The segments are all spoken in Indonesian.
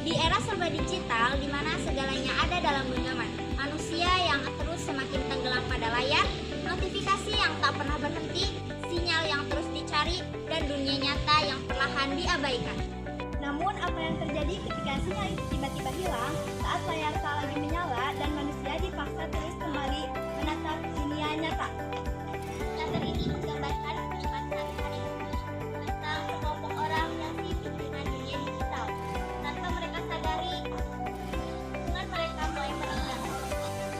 Di era serba digital, di mana segalanya ada dalam genggaman, manusia yang terus semakin tenggelam pada layar, notifikasi yang tak pernah berhenti, sinyal yang terus dicari, dan dunia nyata yang perlahan diabaikan. Namun apa yang terjadi ketika sinyal itu tiba-tiba hilang saat layar tak lagi menyala dan manusia dipaksa terus kembali menatap dunia nyata? Gambar ini menggambarkan kehidupan sehari-hari tentang sekelompok orang yang sibuk dengan dunia digital. Tanpa mereka sadari, hubungan mereka mulai merenggang.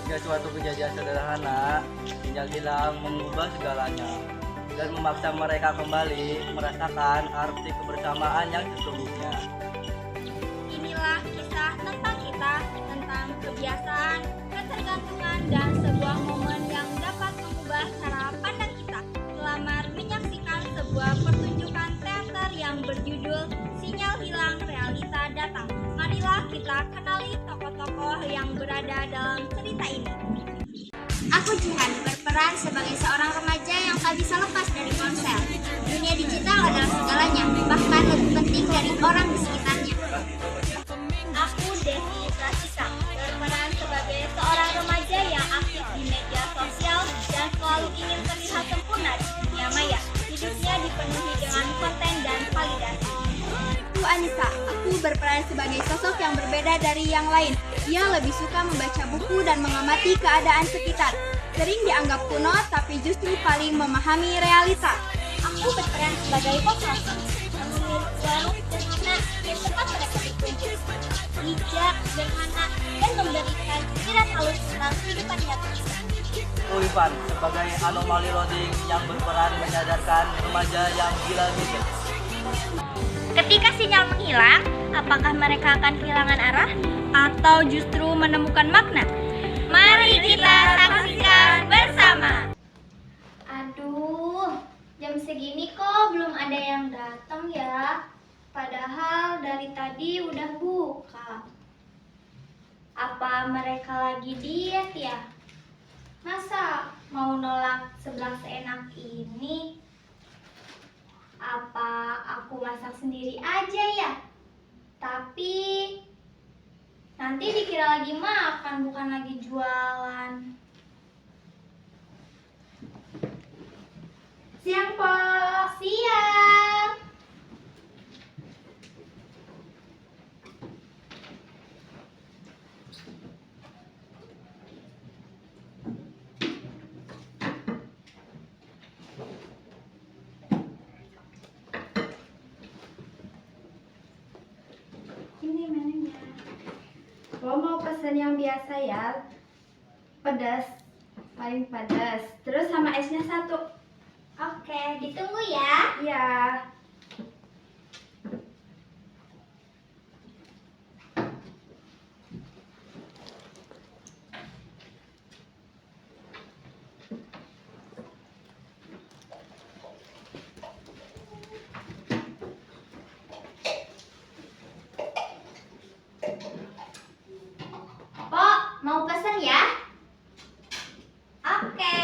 Hingga suatu kejadian sederhana, sinyal hilang mengubah segalanya dan memaksa mereka kembali merasakan arti kebersamaan yang sesungguhnya. Inilah kisah tentang kita, tentang kebiasaan, ketergantungan, dan sebuah momen yang dapat mengubah cara pandang kita. Selamat menyaksikan sebuah pertunjukan teater yang berjudul Sinyal Hilang Realita Datang. Marilah kita kenali tokoh-tokoh yang berada dalam cerita ini. Aku Jihan, berperan sebagai seorang remaja yang tak bisa lepas dari ponsel. Dunia digital adalah segalanya, bahkan lebih penting dari orang di sekitarnya. Aku Devi Prasisa, berperan sebagai seorang remaja yang aktif di media sosial dan selalu ingin terlihat sempurna di dunia maya. Hidupnya dipenuhi dengan konten dan validasi. Aku Anissa, aku berperan sebagai sosok yang berbeda dari yang lain. Ia lebih suka membaca buku dan mengamati keadaan sekitar. Sering dianggap kuno, tapi justru paling memahami realita. Aku berperan sebagai pemroso, memiliki warung sederhana yang tempat mereka berkumpul. Bijak, sederhana, dan memberikan pikiran halus tentang kehidupan nyata. Ivan sebagai anomali loading yang berperan menyadarkan remaja yang gila gadget. Ketika sinyal menghilang, apakah mereka akan kehilangan arah atau justru menemukan makna? Mari kita saksikan bersama. Aduh, jam segini kok belum ada yang datang ya? Padahal dari tadi udah buka. Apa mereka lagi diet ya? Masa mau nolak sebelah seenak ini? Apa aku masak sendiri aja ya? Tapi nanti dikira lagi makan, bukan lagi jualan. Siang, Pok. Siang. Ini menunya. Lo mau pesan yang biasa ya? Pedas, paling pedas. Terus sama esnya satu. Oke, ditunggu ya. Iya. Pok, mau pesan ya? Oke.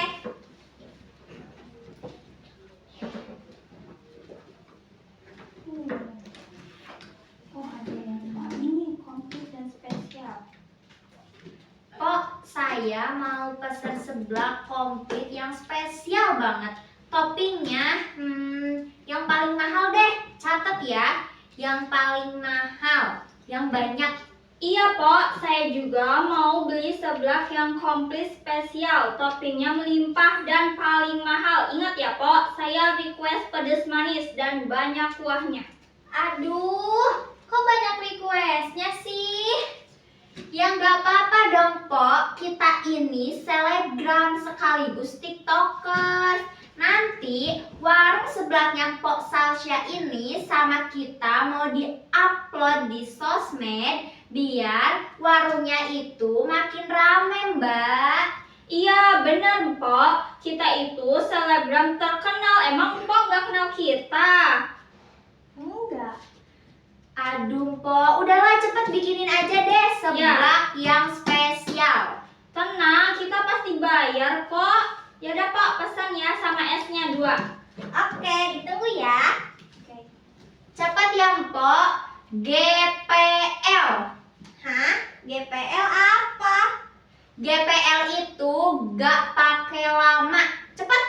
Oh, ada yang ini komplit dan spesial. Pok, saya mau pesan seblak komplit yang spesial banget. Toppingnya, yang paling mahal deh. Catat ya, yang paling mahal, yang banyak. Iya, Pok, saya juga mau beli seblak yang komplit spesial. Toppingnya melimpah dan paling mahal. Ingat ya, Pok, saya request pedas manis dan banyak kuahnya. Aduh, kok banyak requestnya sih? Ya nggak apa-apa dong, Pok. Kita ini selebgram sekaligus TikToker. Nanti warung sebelahnya Pok Salsya ini sama kita mau di-upload di sosmed biar warungnya itu makin rame, Mbak. Iya bener, Pok. Kita itu selebgram terkenal. Emang Pok nggak kenal kita? Enggak. Aduh, Pok. Udahlah, cepet bikinin aja deh seblak yang spesial. Tenang, kita pasti bayar kok. Yaudah, Pok, pesan ya sama esnya 2. Oke, ditunggu ya. Oke. Cepat ya, Pok. GPL. GPL apa? GPL itu gak pakai lama. Cepet.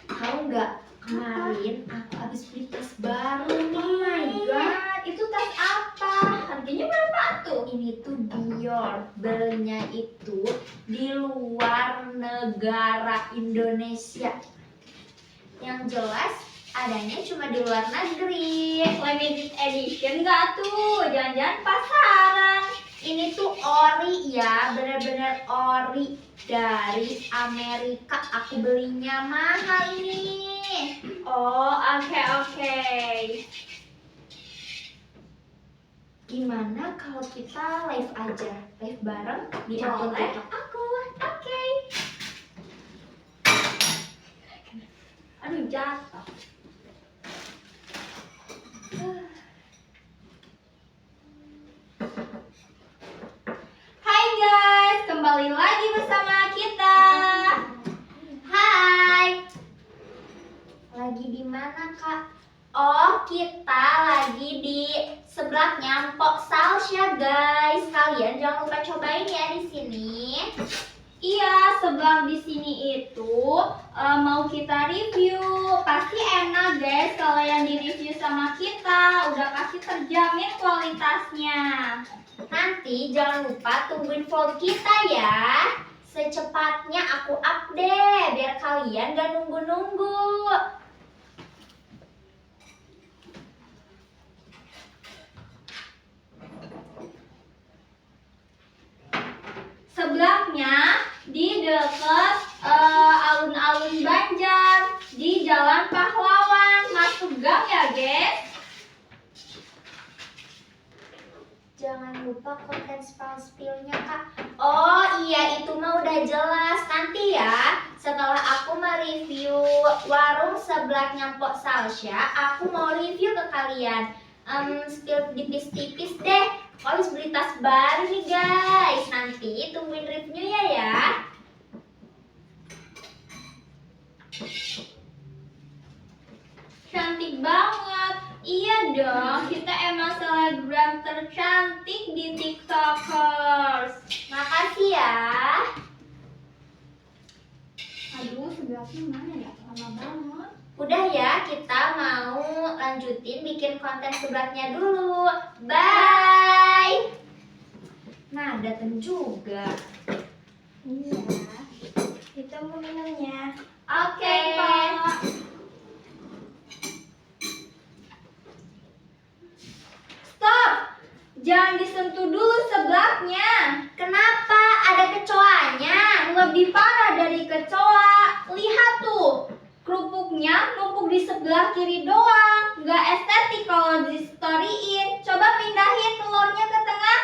Tahu nggak? Kemarin aku habis beli tas baru nih. Oh my god, itu tas apa? Harganya berapa tuh? Ini tuh Dior. Belinya itu di luar negara Indonesia. Yang jelas adanya cuma di luar negeri. Limited edition gak tuh? Jangan-jangan pasaran. Ini tuh ori ya, bener-bener ori dari Amerika. Aku belinya mahal ini. Oh, oke. Gimana kalau kita live aja? Live bareng di akun Boleh. TikTok aku. Oke. Aduh, jatuh. Hai guys, kembali lagi bersama kita. Hai. Lagi di mana, Kak? Oh, kita lagi di seblaknya Mpok Salsya, guys. Kalian jangan lupa cobain ya di sini. Iya, seblak di sini itu mau kita review. Pasti enak guys kalau yang di-review sama kita. Udah pasti terjamin kualitasnya. Nanti jangan lupa tungguin vlog kita ya. Secepatnya aku update biar kalian gak nunggu-nunggu. Seblaknya di dekat alun-alun Banjar di Jalan Pahlawan. Masuk gang ya guys. Jangan lupa konten spill-spillnya, Kak. Oh iya, itu mah udah jelas. Nanti ya, setelah aku mereview warung seblaknya Mpok Salsya, aku mau review ke kalian. Spill tipis-tipis deh. Aku habis beli tas baru nih guys. Nanti tungguin reviewnya ya. Cantik banget. Iya dong, kita emang selebgram tercantik di TikTokers. Makasih ya. Aduh, sebelahnya mana ya? Lama banget. Udah ya, kita mau lanjutin bikin konten seblaknya dulu. Bye. Nah, dateng juga. Iya. Kita mau minumnya. Oke. Pak. Stop. Jangan disentuh dulu seblaknya. Kenapa? Ada kecoanya? Lebih parah dari kecoa. Lihat tuh. Kerupuknya numpuk di sebelah kiri doang. Gak estetik kalau di-storyin. Coba pindahin telurnya ke tengah.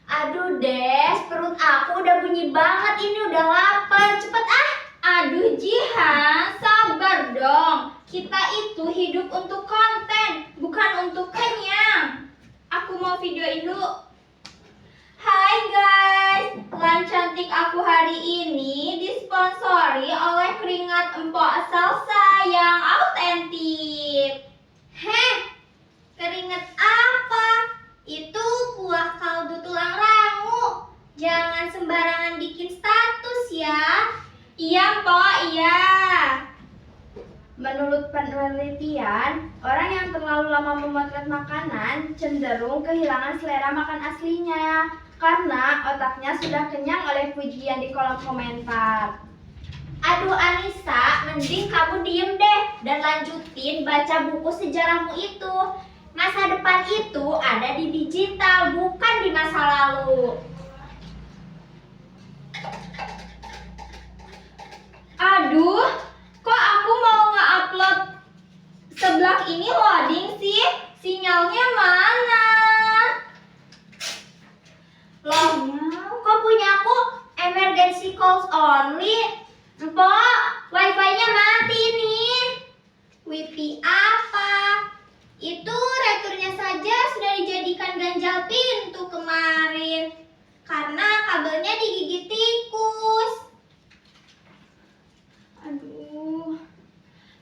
Aduh Des, perut aku udah bunyi banget. Ini udah lapar. Cepet ah. Aduh Jihan, sabar dong. Kita itu hidup untuk konten, bukan untuk kenyang. Aku mau videoin dulu. Hai guys, lunch cantik aku hari ini disponsori oleh keringat Mpok Salsya yang autentik. Heh, keringat apa? Itu kuah kaldu tulang rangu. Jangan sembarangan bikin status ya. Iya, Mpok, iya. Menurut penelitian, orang yang terlalu lama memotret makanan cenderung kehilangan selera makan aslinya karena otaknya sudah kenyang oleh pujian di kolom komentar. Aduh Anissa, mending kamu diem deh dan lanjutin baca buku sejarahmu itu. Masa depan itu ada di digital, bukan di masa lalu. Aduh, kok aku mau nge-upload seblak ini loading sih? Sinyalnya mana? Loh, kok punya aku emergency calls only? Mpok, wifi-nya mati nih. Wifi apa? Itu returnya saja sudah dijadikan ganjal pintu kemarin. Karena kabelnya digigit tikus. Aduh,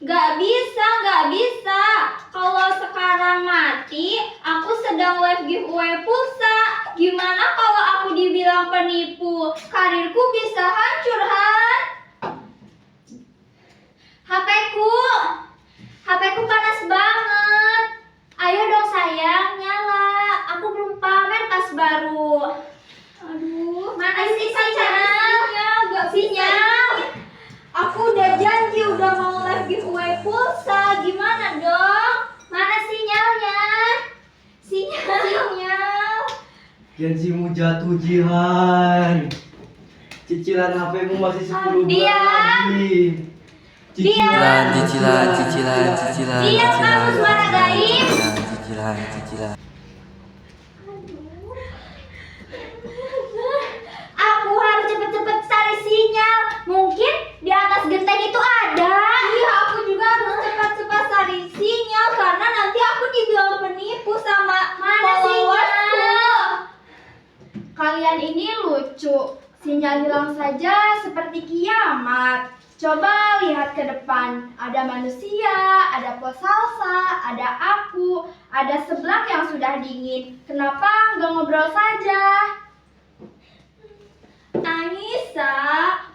Gak bisa, gak bisa. Kalau sekarang mati, aku sedang live giveaway pulsa. Gimana kalau aku dibilang penipu? Karirku bisa hancur, Han. HP ku panas banget. Ayo dong sayang, nyala. Aku belum pamer tas baru. Aduh, Mana ayo sih kita cari sinyal? sinyal, gak Sinyal. bisa. Aku udah janji udah mau live giveaway pulsa. Gimana dong? Mana sinyalnya? Sinyal. Gensimu jatuh, Jihan. Cicilan HP-mu masih 10 bulan Diam. lagi. Diam. Cicilan. Diam kamu, suara gaib. Cicilan. Aku harus cepet-cepet cari sinyal. Mungkin di atas genteng itu ada. Iya, aku juga harus cepat-cepat cari sinyal karena nanti aku dibilang penipu sama Mana followersku. sinyal? Kalian ini lucu. Sinyal hilang saja seperti kiamat. Coba lihat ke depan. Ada manusia, ada pos salsa, ada aku, ada seblak yang sudah dingin. Kenapa nggak ngobrol saja? Anissa,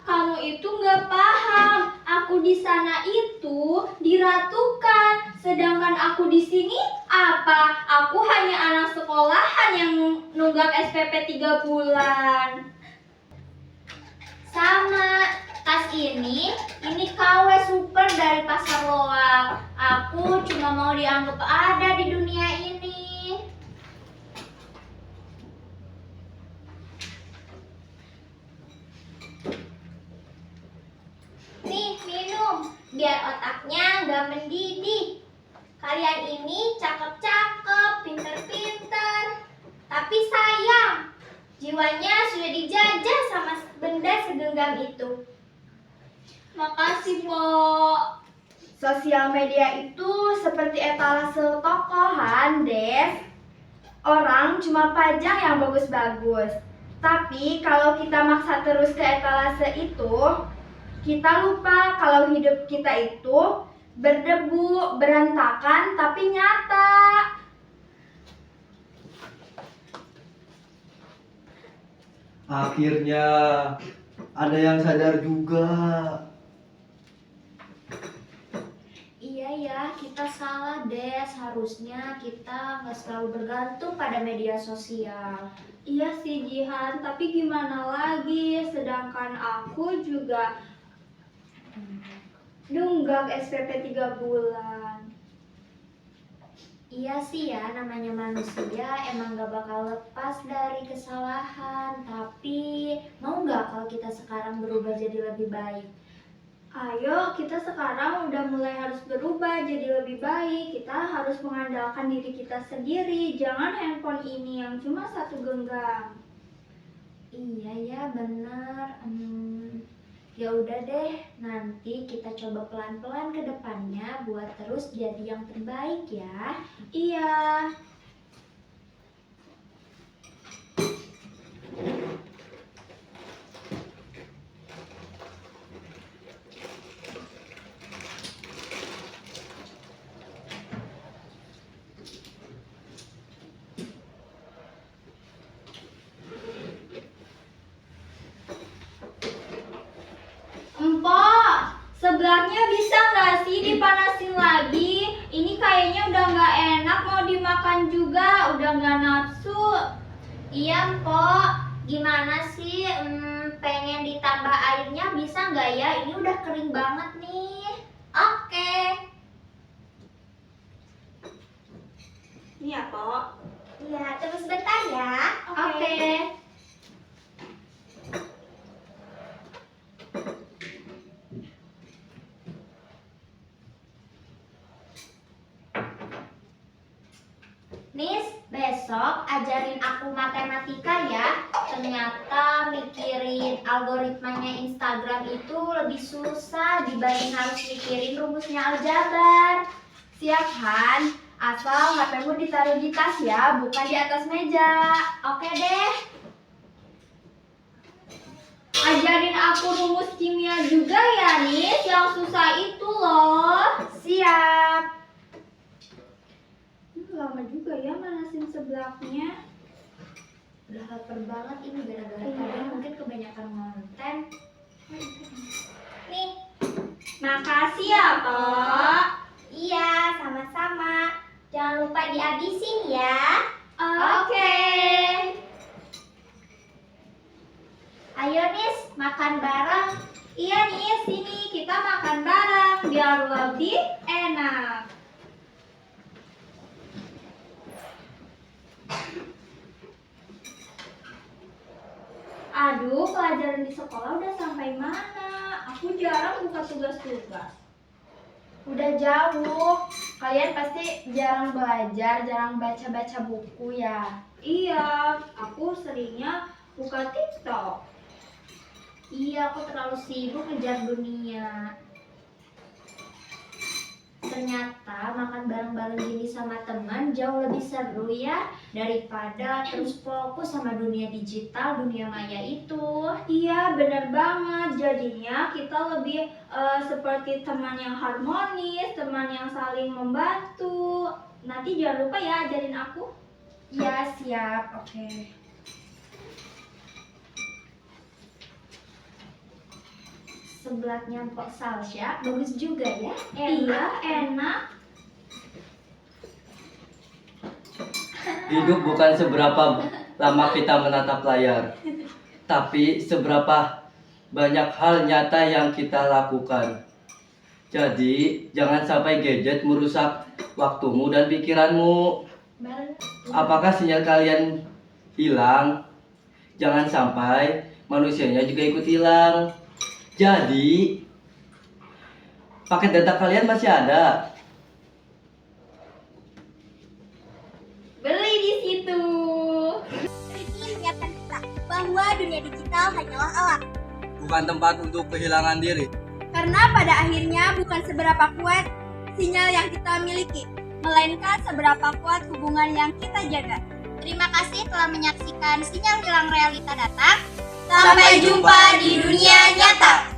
kamu itu nggak paham. Aku di sana itu diratukan, sedangkan aku di sini apa? Aku hanya anak sekolahan yang nunggak SPP 3 bulan. Sama tas ini KW super dari pasar loak. Aku cuma mau dianggap ada di dunia ini. Nih, minum biar otaknya nggak mendidih. Kalian ini cakep-cakep, pinter-pinter. Tapi sayang, jiwanya sudah dijajah sama benda segenggam itu. Makasih, Po. Sosial media itu seperti etalase tokohan, Des. Orang cuma pajang yang bagus-bagus. Tapi kalau kita maksa terus ke etalase itu, kita lupa kalau hidup kita itu berdebu, berantakan, tapi nyata. Akhirnya ada yang sadar juga. Iya ya, kita salah Des. Harusnya kita nggak selalu bergantung pada media sosial. Iya sih, Jihan, tapi gimana lagi? Sedangkan aku juga nunggak SPP 3 bulan. Iya sih ya, namanya manusia emang gak bakal lepas dari kesalahan. Tapi mau nggak kalau kita sekarang berubah jadi lebih baik? Ayo, kita sekarang udah mulai harus berubah jadi lebih baik. Kita harus mengandalkan diri kita sendiri. Jangan handphone ini yang cuma satu genggam. Iya ya, bener. Ya udah deh, nanti kita coba pelan-pelan ke depannya buat terus jadi yang terbaik ya. Iya. Empok, seblaknya bisa nggak sih dipanasin lagi? Ini kayaknya udah nggak enak, mau dimakan juga, udah nggak nafsu. Iya Mpok, gimana sih? Pengen ditambah airnya bisa nggak ya? Ini udah kering banget nih. Oke. Ini ya, Pok. Iya, tunggu sebentar ya. Oke. Nis, besok ajarin aku matematika ya. Ternyata mikirin algoritmanya Instagram itu lebih susah dibanding harus mikirin rumusnya aljabar. Siap, Han. Asal HP-mu ditaruh di tas ya, bukan di atas meja. Oke deh. Ajarin aku rumus kimia juga ya, Nis. Yang susah itu loh. Siap. Lama juga ya manasin seblaknya. Udah lapar banget ini gara-gara kalian mungkin kebanyakan ngonten. Nih, makasih ya, Pak. Iya, sama-sama. Jangan lupa dihabisin ya. Oke. Ayo Nis, makan bareng. Iya nih, sini kita makan bareng biar lebih enak. Aduh, pelajaran di sekolah udah sampai mana? Aku jarang buka tugas-tugas. Udah jauh. Kalian pasti jarang belajar, jarang baca-baca buku ya. Iya, aku seringnya buka TikTok. Iya, aku terlalu sibuk ngejar dunia. Ternyata makan bareng-bareng gini sama teman jauh lebih seru ya daripada terus fokus sama dunia digital, dunia maya itu. Iya, bener banget. Jadinya kita lebih seperti teman yang harmonis, teman yang saling membantu. Nanti jangan lupa ya ajarin aku. Iya, siap. Oke. Seblaknya Mpok Salsya bagus juga ya. Iya, enak. Hidup bukan seberapa lama kita menatap layar, tapi seberapa banyak hal nyata yang kita lakukan. Jadi, jangan sampai gadget merusak waktumu dan pikiranmu. Apakah sinyal kalian hilang? Jangan sampai manusianya juga ikut hilang. Jadi, paket data kalian masih ada. Beli di situ. Ini mengingatkan kita bahwa dunia digital hanyalah alat. Bukan tempat untuk kehilangan diri. Karena pada akhirnya bukan seberapa kuat sinyal yang kita miliki, melainkan seberapa kuat hubungan yang kita jaga. Terima kasih telah menyaksikan Sinyal Hilang Realita Datang. Sampai jumpa di dunia nyata.